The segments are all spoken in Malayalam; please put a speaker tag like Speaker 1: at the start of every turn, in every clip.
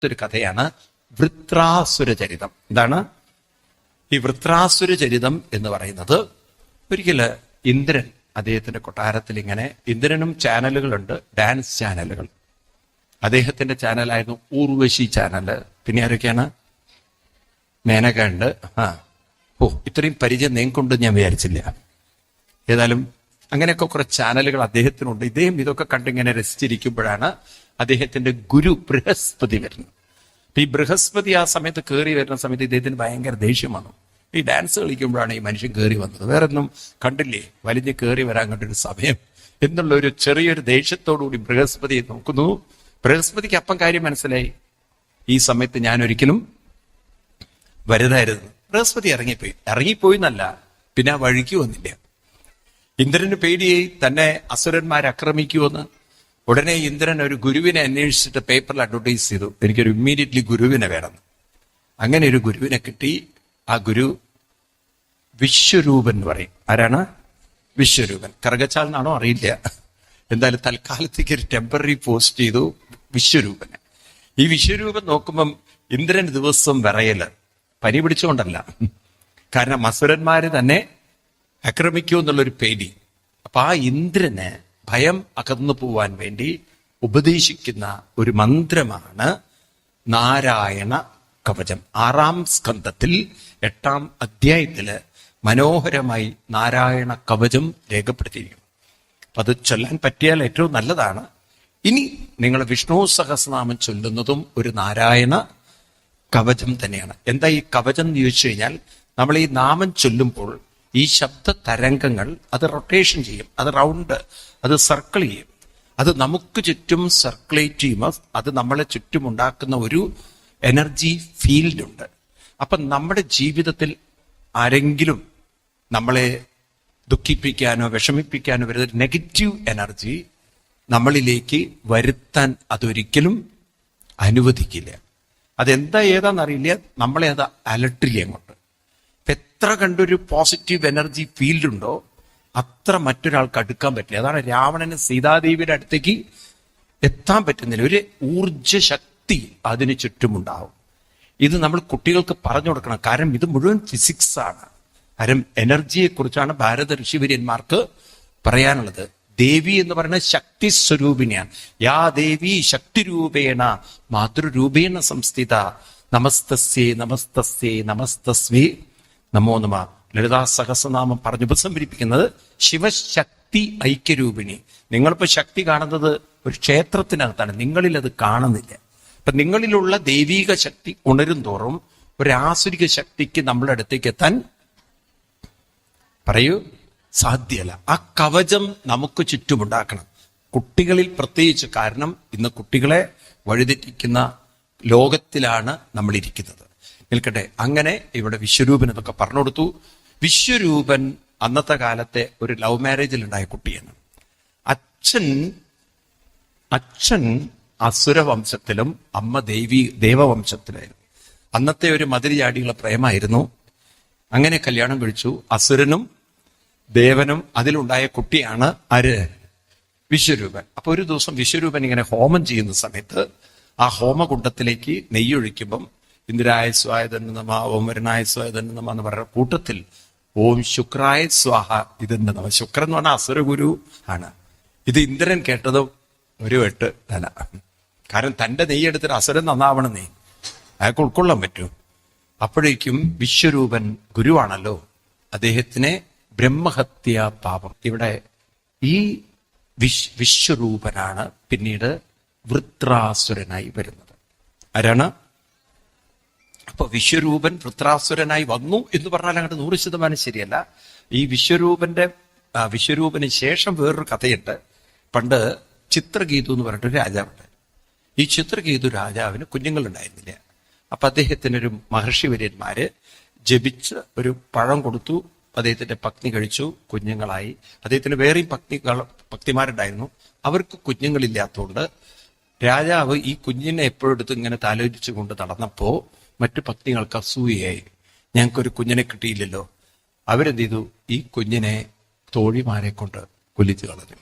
Speaker 1: ഒരു കഥയാണ് വൃത്രാസുര ചരിതം. എന്താണ് ഈ വൃത്രാസുര ചരിതം എന്ന് പറയുന്നത്? ഒരിക്കല് ഇന്ദ്രൻ അദ്ദേഹത്തിന്റെ കൊട്ടാരത്തിൽ ഇങ്ങനെ, ഇന്ദ്രനും ചാനലുകളുണ്ട്, ഡാൻസ് ചാനലുകൾ. അദ്ദേഹത്തിന്റെ ചാനലായിരുന്നു ഊർവശി ചാനല്. പിന്നെ ആരൊക്കെയാണ്? മേനക ഉണ്ട്. ഇത്രയും പരിചയം നിങ്ങൾക്കുണ്ട് ഞാൻ വിചാരിച്ചില്ല. ഏതായാലും അങ്ങനെയൊക്കെ കുറെ ചാനലുകൾ അദ്ദേഹത്തിനുണ്ട്. ഇദ്ദേഹം ഇതൊക്കെ കണ്ടിങ്ങനെ രസിച്ചിരിക്കുമ്പോഴാണ് അദ്ദേഹത്തിന്റെ ഗുരു ബൃഹസ്പതി വരുന്നത്. അപ്പൊ ഈ ബൃഹസ്പതി ആ സമയത്ത് കയറി വരുന്ന സമയത്ത് ഇദ്ദേഹത്തിന് ഭയങ്കര ദേഷ്യം വന്നു. ഈ ഡാൻസ് കളിക്കുമ്പോഴാണ് ഈ മനുഷ്യൻ കയറി വന്നത്. വേറൊന്നും കണ്ടില്ലേ, വലിഞ്ഞ് കയറി വരാൻ കണ്ടൊരു സമയം എന്നുള്ള ഒരു ചെറിയൊരു ദേഷ്യത്തോടുകൂടി ബൃഹസ്പതിയെ നോക്കുന്നു. ബൃഹസ്പതിക്ക് അപ്പം കാര്യം മനസ്സിലായി, ഈ സമയത്ത് ഞാൻ ഒരിക്കലും വരുതായിരുന്നു. ബൃഹസ്പതി ഇറങ്ങിപ്പോയി എന്നല്ല, പിന്നെ ആ വഴിക്ക് വന്നില്ല. ഇന്ദ്രന് പേടിയായി തന്നെ അസുരന്മാരെ ആക്രമിക്കുമെന്ന്. ഉടനെ ഇന്ദ്രൻ ഒരു ഗുരുവിനെ അന്വേഷിച്ചിട്ട് പേപ്പറിൽ അഡ്വർടൈസ് ചെയ്തു, എനിക്കൊരു ഇമ്മീഡിയറ്റ്ലി ഗുരുവിനെ വേണം. അങ്ങനെ ഒരു ഗുരുവിനെ കിട്ടി. ആ ഗുരു വിശ്വരൂപൻ എന്ന് പറയും. ആരാണ് വിശ്വരൂപൻ? കറുകച്ചാൽ എന്നാണോ അറിയില്ല, എന്തായാലും തൽക്കാലത്തേക്ക് ഒരു ടെമ്പററി പോസ്റ്റ് ചെയ്തു വിശ്വരൂപന്. ഈ വിശ്വരൂപൻ നോക്കുമ്പം ഇന്ദ്രൻ ദിവസം വിറയല്, പനി പിടിച്ചുകൊണ്ടല്ല, കാരണം അസുരന്മാര് തന്നെ ആക്രമിക്കൂ എന്നുള്ളൊരു പേടി. അപ്പൊ ആ ഇന്ദ്രന് ഭയം അകന്നു പോവാൻ വേണ്ടി ഉപദേശിക്കുന്ന ഒരു മന്ത്രമാണ് നാരായണ കവചം. 6-ാം സ്കന്ധത്തിൽ 8-ാം അധ്യായത്തില് മനോഹരമായി നാരായണ കവചം രേഖപ്പെടുത്തിയിരിക്കുന്നു. അപ്പൊ അത് ചൊല്ലാൻ പറ്റിയാൽ ഏറ്റവും നല്ലതാണ്. ഇനി നിങ്ങൾ വിഷ്ണു സഹസ്രനാമം ചൊല്ലുന്നതും ഒരു നാരായണ കവചം തന്നെയാണ്. എന്താ ഈ കവചം എന്ന് ചോദിച്ചു കഴിഞ്ഞാൽ, നമ്മൾ ഈ നാമം ചൊല്ലുമ്പോൾ ഈ ശബ്ദ തരംഗങ്ങൾ അത് റൊട്ടേഷൻ ചെയ്യും, അത് റൗണ്ട്, അത് സർക്കിൾ ചെയ്യും, അത് നമുക്ക് ചുറ്റും സർക്കുലേറ്റ് ചെയ്യുമ്പോൾ അത് നമ്മളെ ചുറ്റും ഉണ്ടാക്കുന്ന ഒരു എനർജി ഫീൽഡ് ഉണ്ട്. അപ്പൊ നമ്മുടെ ജീവിതത്തിൽ ആരെങ്കിലും നമ്മളെ ദുഃഖിപ്പിക്കാനോ വിഷമിപ്പിക്കാനോ വരുന്ന നെഗറ്റീവ് എനർജി നമ്മളിലേക്ക് വരുത്താൻ അതൊരിക്കലും അനുവദിക്കില്ല. അതെന്താ ഏതാന്നറിയില്ല, നമ്മളെ അത് അലട്ടില്ല അങ്ങോട്ട്. എത്ര കണ്ടൊരു പോസിറ്റീവ് എനർജി ഫീൽഡ് ഉണ്ടോ അത്ര മറ്റൊരാൾക്ക് അടുക്കാൻ പറ്റില്ല. അതാണ് രാവണന് സീതാദേവിയുടെ അടുത്തേക്ക് എത്താൻ പറ്റുന്നില്ല. ഒരു ഊർജ ശക്തി അതിന് ചുറ്റുമുണ്ടാവും. ഇത് നമ്മൾ കുട്ടികൾക്ക് പറഞ്ഞു കൊടുക്കണം, കാരണം ഇത് മുഴുവൻ ഫിസിക്സ് ആണ്. കാരണം എനർജിയെ കുറിച്ചാണ് ഭാരത ഋഷിവര്യന്മാർക്ക് പറയാനുള്ളത്. ദേവി എന്ന് പറയുന്നത് ശക്തി സ്വരൂപിണിയാണ്. യാ ദേവി ശക്തി രൂപേണ മാതൃരൂപേണ സംസ്ഥിത നമസ്തസ്യേ നമസ്തസ്യേ നമസ്തസ്വേ നമോ നമ. ലളിതാ സഹസ്രനാമം പറഞ്ഞു ഉപസംഹരിപ്പിക്കുന്നത് ശിവശക്തി ഐക്യരൂപിണി. നിങ്ങളിപ്പോ ശക്തി കാണുന്നത് ഒരു ക്ഷേത്രത്തിനകത്താണ്, നിങ്ങളിൽ അത് കാണുന്നില്ല. അപ്പൊ നിങ്ങളിലുള്ള ദൈവീക ശക്തി ഉണരും തോറും ഒരു ആസുരിക ശക്തിക്ക് നമ്മുടെ അടുത്തേക്ക് എത്താൻ പറയൂ സാധ്യമല്ല. ആ കവചം നമുക്ക് ചുറ്റുമുണ്ടാക്കണം, കുട്ടികളിൽ പ്രത്യേകിച്ച്. കാരണം ഇന്ന് കുട്ടികളെ വഴിതെറ്റിക്കുന്ന ലോകത്തിലാണ് നമ്മൾ ഇരിക്കുന്നത്. നിൽക്കട്ടെ, അങ്ങനെ ഇവിടെ വിശ്വരൂപൻ ഇതൊക്കെ പറഞ്ഞു കൊടുത്തു. വിശ്വരൂപൻ അന്നത്തെ കാലത്തെ ഒരു ലവ് മാരേജിൽ ഉണ്ടായ കുട്ടിയാണ്. അച്ഛൻ അസുരവംശത്തിലും അമ്മ ദേവവംശത്തിലായിരുന്നു. അന്നത്തെ ഒരു മതിരിചാടിയുള്ള പ്രേമായിരുന്നു. അങ്ങനെ കല്യാണം കഴിച്ചു. അസുരനും ദേവനും അതിലുണ്ടായ കുട്ടിയാണ് ആര്? വിശ്വരൂപൻ. അപ്പൊ ഒരു ദിവസം വിശ്വരൂപൻ ഇങ്ങനെ ഹോമം ചെയ്യുന്ന സമയത്ത് ആ ഹോമകുണ്ടത്തിലേക്ക് നെയ്യൊഴിക്കുമ്പം ഇന്ദ്രായ സ്വായ തന്നെ നമ, ഓം വരുണായ സ്വായ തന്നെ നമ എന്ന് പറയുന്ന കൂട്ടത്തിൽ ഓം ശുക്രായ സ്വാഹ ഇതെന്നെ നമ. ശുക്രൻ എന്ന് പറഞ്ഞാൽ അസുരഗുരു ആണ്. ഇത് ഇന്ദ്രൻ കേട്ടത് ഒരു 8 തല. കാരണം തന്റെ നെയ്യെടുത്തിട്ട് അസുരൻ നന്നാവണമെന്നേ അയാൾക്ക് ഉൾക്കൊള്ളാൻ പറ്റൂ. അപ്പോഴേക്കും വിശ്വരൂപൻ ഗുരുവാണല്ലോ, അദ്ദേഹത്തിനെ ബ്രഹ്മഹത്യാ പാപം. ഇവിടെ ഈ വിശ്വരൂപനാണ് പിന്നീട് വൃത്രാസുരനായി വരുന്നത്. ആരാണ്? അപ്പൊ വിശ്വരൂപൻ വൃത്രാസുരനായി വന്നു എന്ന് പറഞ്ഞാൽ അങ്ങോട്ട് 100% ശരിയല്ല. ഈ വിശ്വരൂപന് ശേഷം വേറൊരു കഥയുണ്ട്. പണ്ട് ചിത്രകേതു എന്ന് പറഞ്ഞിട്ടൊരു രാജാവുണ്ട്. ഈ ചിത്രകേതു രാജാവിന് കുഞ്ഞുങ്ങളുണ്ടായിരുന്നില്ല. അപ്പൊ അദ്ദേഹത്തിനൊരു മഹർഷിവര്യന്മാര് ജപിച്ച് ഒരു പഴം കൊടുത്തു. അദ്ദേഹത്തിന്റെ പത്നി കഴിച്ചു, കുഞ്ഞുങ്ങളായി. അദ്ദേഹത്തിന് വേറെയും പത്നിമാരുണ്ടായിരുന്നു. അവർക്ക് കുഞ്ഞുങ്ങളില്ലാത്തതുകൊണ്ട് രാജാവ് ഈ കുഞ്ഞിനെ എപ്പോഴെടുത്ത് ഇങ്ങനെ താലോചിച്ചു കൊണ്ട് നടന്നപ്പോ മറ്റു പത്നികൾക്ക് അസൂയയായി. ഞങ്ങൾക്കൊരു കുഞ്ഞിനെ കിട്ടിയില്ലല്ലോ. അവരെന്ത് ചെയ്തു? ഈ കുഞ്ഞിനെ തോഴിമാരെ കൊണ്ട് കൊല്ലിച്ചു കളഞ്ഞു.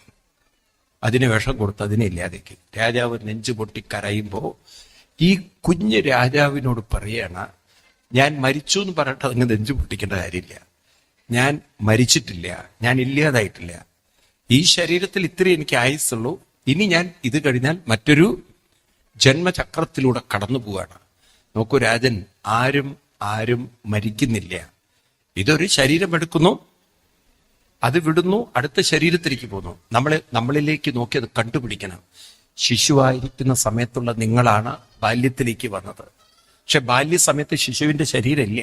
Speaker 1: അതിന് വിഷം കൊടുത്ത് അതിനെ ഇല്ലാതേക്ക്. രാജാവ് നെഞ്ചു പൊട്ടി കരയുമ്പോ ഈ കുഞ്ഞ് രാജാവിനോട് പറയാണ്, ഞാൻ മരിച്ചു എന്ന് പറഞ്ഞിട്ട് അതിന് നെഞ്ചു പൊട്ടിക്കേണ്ട കാര്യമില്ല. ഞാൻ മരിച്ചിട്ടില്ല, ഞാൻ ഇല്ലാതായിട്ടില്ല. ഈ ശരീരത്തിൽ ഇത്രേ എനിക്ക് ആയുസുള്ളൂ. ഇനി ഞാൻ ഇത് കഴിഞ്ഞാൽ മറ്റൊരു ജന്മചക്രത്തിലൂടെ കടന്നു പോവാണ്. നോക്കൂ രാജൻ, ആരും മരിക്കുന്നില്ല. ഇതൊരു ശരീരം എടുക്കുന്നു, അത് വിടുന്നു, അടുത്ത ശരീരത്തിലേക്ക് പോകുന്നു. നമ്മളിലേക്ക് നോക്കി അത് കണ്ടുപിടിക്കണം. ശിശുവായിരിക്കുന്ന സമയത്തുള്ള നിങ്ങളാണ് ബാല്യത്തിലേക്ക് വന്നത്. പക്ഷെ ബാല്യസമയത്ത് ശിശുവിന്റെ ശരീരമില്ല.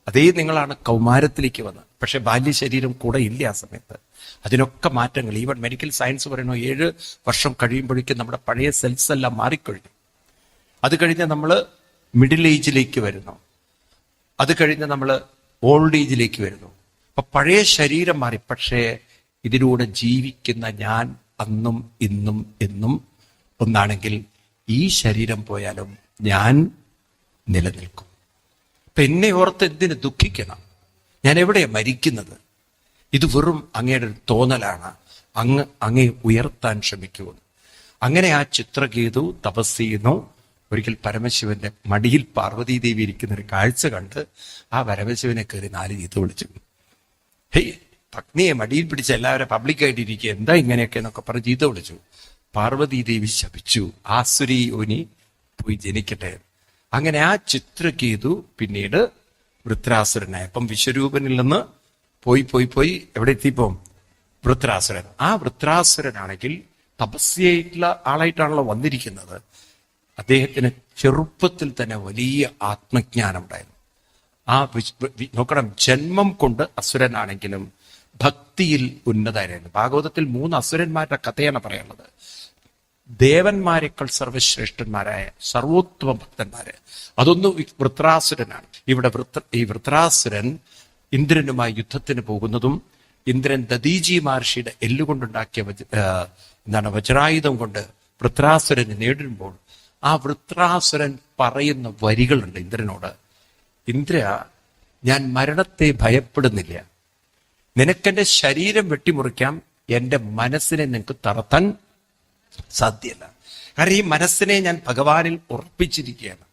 Speaker 1: അതേ നിങ്ങളാണ് കൗമാരത്തിലേക്ക് വന്നത്. പക്ഷെ ബാല്യ ശരീരം കൂടെ ഇല്ല ആ സമയത്ത്. അതിനൊക്കെ മാറ്റങ്ങൾ. ഈവൻ മെഡിക്കൽ സയൻസ് പറയുന്നു 7 വർഷം കഴിയുമ്പോഴേക്കും നമ്മുടെ പഴയ സെൽസ് എല്ലാം മാറിക്കഴിഞ്ഞു. അത് കഴിഞ്ഞ് നമ്മൾ മിഡിൽ ഏജിലേക്ക് വരുന്നു. അത് കഴിഞ്ഞ് നമ്മൾ ഓൾഡ് ഏജിലേക്ക് വരുന്നു. അപ്പൊ പഴയ ശരീരം മാറി. പക്ഷേ ഇതിലൂടെ ജീവിക്കുന്ന ഞാൻ അന്നും ഇന്നും എന്നും ഒന്നാണെങ്കിൽ ഈ ശരീരം പോയാലും ഞാൻ നിലനിൽക്കും. അപ്പൊ എന്നെ ഓർത്ത് എന്തിന് ദുഃഖിക്കണം? ഞാൻ എവിടെയാ മരിക്കുന്നത്? ഇത് വെറും അങ്ങയുടെ ഒരു തോന്നലാണ്. അങ്ങേ ഉയർത്താൻ ശ്രമിക്കുമെന്ന്. അങ്ങനെ ആ ചിത്രകേതു തപസ് ചെയ്യുന്നു. ഒരിക്കൽ പരമശിവന്റെ മടിയിൽ പാർവതീദേവി ഇരിക്കുന്ന ഒരു കാഴ്ച കണ്ട് ആ പരമശിവനെ കയറി 4 ചീത്ത വിളിച്ചു. ഹേയ്, പത്നിയെ മടിയിൽ പിടിച്ച് എല്ലാവരും പബ്ലിക്കായിട്ട് ഇരിക്കുക, എന്താ ഇങ്ങനെയൊക്കെ എന്നൊക്കെ പറഞ്ഞ് ചീത്ത വിളിച്ചു. പാർവതീദേവി ശപിച്ചു, ആസുരി യോനി പോയി ജനിക്കട്ടെ. അങ്ങനെ ആ ചിത്രകേതു പിന്നീട് വൃത്രാസുരനായി. അപ്പം വിശ്വരൂപനിൽ നിന്ന് പോയി എവിടെ എത്തിപ്പോ? വൃത്രാസുരൻ. ആ വൃത്രാസുരനാണെങ്കിൽ തപസ്യായിട്ടുള്ള ആളായിട്ടാണല്ലോ വന്നിരിക്കുന്നത്. അദ്ദേഹത്തിന് ചെറുപ്പത്തിൽ തന്നെ വലിയ ആത്മജ്ഞാനം ഉണ്ടായിരുന്നു. നോക്കണം, ജന്മം കൊണ്ട് അസുരനാണെങ്കിലും ഭക്തിയിൽ ഉന്നതരായിരുന്നു. ഭാഗവതത്തിൽ 3 അസുരന്മാരുടെ കഥയാണ് പറയാനുള്ളത്. ദേവന്മാരെക്കാൾ സർവശ്രേഷ്ഠന്മാരായ സർവോത്തമ ഭക്തന്മാര്. അതൊന്നും വൃത്രാസുരനാണ്. ഇവിടെ ഈ വൃത്രാസുരൻ ഇന്ദ്രനുമായി യുദ്ധത്തിന് പോകുന്നതും ഇന്ദ്രൻ ദദീജി മഹർഷിയുടെ എല്ലുകൊണ്ടുണ്ടാക്കിയ വജ്രായുധം കൊണ്ട് വൃത്രാസുരനെ നേരിടുമ്പോൾ ആ വൃത്രാസുരൻ പറയുന്ന വരികളുണ്ട് ഇന്ദ്രനോട്. ഇന്ദ്ര, ഞാൻ മരണത്തെ ഭയപ്പെടുന്നില്ല. നിനക്കെന്റെ ശരീരം വെട്ടിമുറിക്കാം, എന്റെ മനസ്സിനെ നിനക്ക് തളർത്താൻ സാധ്യമല്ല. കാരണം ഈ മനസ്സിനെ ഞാൻ ഭഗവാനിൽ ഉറപ്പിച്ചിരിക്കുകയാണ്.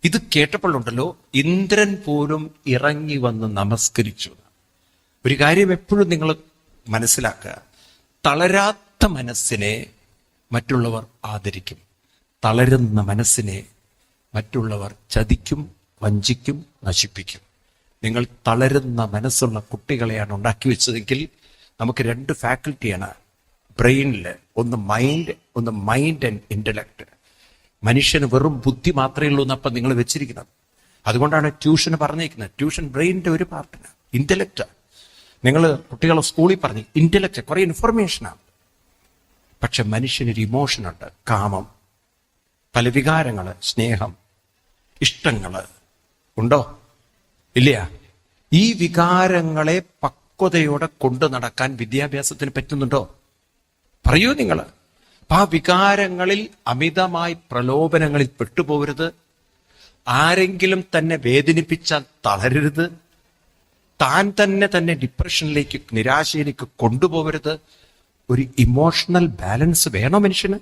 Speaker 1: ഇത് കേട്ടപ്പോഴുണ്ടല്ലോ ഇന്ദ്രൻ പോലും ഇറങ്ങി വന്ന് നമസ്കരിച്ചു. ഒരു കാര്യം എപ്പോഴും നിങ്ങൾ മനസ്സിലാക്കുക, തളരാത്ത മനസ്സിനെ മറ്റുള്ളവർ ആദരിക്കും. തളരുന്ന മനസ്സിനെ മറ്റുള്ളവർ ചതിക്കും, വഞ്ചിക്കും, നശിപ്പിക്കും. നിങ്ങൾ തളരുന്ന മനസ്സുള്ള കുട്ടികളെയാണ് ഉണ്ടാക്കി വെച്ചതെങ്കിൽ നമുക്ക് 2 ഫാക്കൽറ്റിയാണ് ബ്രെയിനിൽ. ഒന്ന് മൈൻഡ് ആൻഡ് ഇന്റലക്ട്. മനുഷ്യന് വെറും ബുദ്ധി മാത്രമേ ഉള്ളൂ എന്നപ്പം നിങ്ങൾ വെച്ചിരിക്കുന്നത്. അതുകൊണ്ടാണ് ട്യൂഷന് പറഞ്ഞിരിക്കുന്നത്. ട്യൂഷൻ ബ്രെയിനിന്റെ ഒരു പാർട്ടിന് ഇന്റലക്റ്റാണ്. നിങ്ങൾ കുട്ടികളെ സ്കൂളിൽ പറഞ്ഞ് ഇന്റലക്ട് കുറെ ഇൻഫർമേഷനാണ്. പക്ഷെ മനുഷ്യനൊരു ഇമോഷനുണ്ട്, കാമം, പല വികാരങ്ങള്, സ്നേഹം, ഇഷ്ടങ്ങള് ഉണ്ടോ? ഇല്ല. ഈ വികാരങ്ങളെ പക്വതയോടെ കൊണ്ടു നടക്കാൻ വിദ്യാഭ്യാസത്തിന് പറ്റുന്നുണ്ടോ? പറയൂ നിങ്ങൾ. അപ്പൊ ആ വികാരങ്ങളിൽ അമിതമായി പ്രലോഭനങ്ങളിൽ പെട്ടുപോകരുത്. ആരെങ്കിലും തന്നെ വേദനിപ്പിച്ചാൽ തളരരുത്. താൻ തന്നെ ഡിപ്രഷനിലേക്ക്, നിരാശയിലേക്ക് കൊണ്ടുപോകരുത്. ഒരു ഇമോഷണൽ ബാലൻസ് വേണോ മനുഷ്യന്?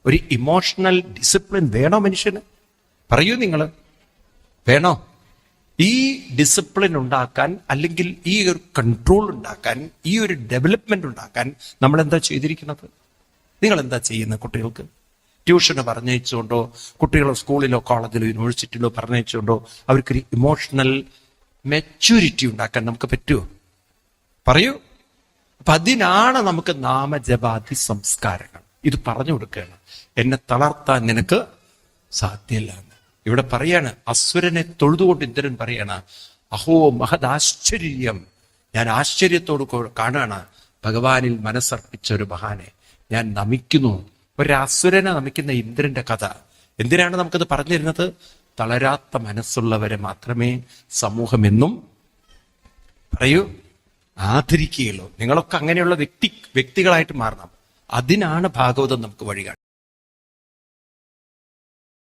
Speaker 1: ഒരു ഇമോഷണൽ ഡിസിപ്ലിൻ വേണോ മനുഷ്യന്? പറയൂ നിങ്ങൾ, വേണോ? ഈ ഡിസിപ്ലിൻ ഉണ്ടാക്കാൻ, അല്ലെങ്കിൽ ഈ ഒരു കൺട്രോൾ ഉണ്ടാക്കാൻ, ഈ ഒരു ഡെവലപ്മെന്റ് ഉണ്ടാക്കാൻ നമ്മൾ എന്താ ചെയ്തിരിക്കുന്നത്? നിങ്ങൾ എന്താ ചെയ്യുന്നത്? കുട്ടികൾക്ക് ട്യൂഷന് പറഞ്ഞയച്ചുകൊണ്ടോ, കുട്ടികളെ സ്കൂളിലോ കോളേജിലോ യൂണിവേഴ്സിറ്റിയിലോ പറഞ്ഞയച്ചുകൊണ്ടോ അവർക്കൊരു ഇമോഷണൽ മെച്യൂരിറ്റി ഉണ്ടാക്കാൻ നമുക്ക് പറ്റുമോ? പറയൂ. അപ്പൊ അതിനാണ് നമുക്ക് നാമജപാതി സംസ്കാരങ്ങൾ. ഇത് പറഞ്ഞു കൊടുക്കുകയാണ്. എന്നെ തളർത്താൻ നിനക്ക് സാധ്യമല്ല എന്ന് ഇവിടെ പറയാണ്. അസുരനെ തൊഴുതുകൊണ്ട് ഇന്ദ്രൻ പറയാണ്, അഹോ മഹദാശ്ചര്യം, ഞാൻ ആശ്ചര്യത്തോട് കാണുകയാണ് ഭഗവാനിൽ മനസ്സർപ്പിച്ച ഒരു മഹാനെ ഞാൻ നമിക്കുന്നു. ഒരു അസുരനെ നമിക്കുന്ന ഇന്ദ്രന്റെ കഥ എന്തിനാണ് നമുക്കത് പറഞ്ഞു തരുന്നത്? തളരാത്ത മനസ്സുള്ളവരെ മാത്രമേ സമൂഹമെന്നും പറയൂ ആദരിക്കുകയുള്ളൂ. നിങ്ങളൊക്കെ അങ്ങനെയുള്ള വ്യക്തികളായിട്ട് മാറണം. അതിനാണ് ഭാഗവതം നമുക്ക് വഴി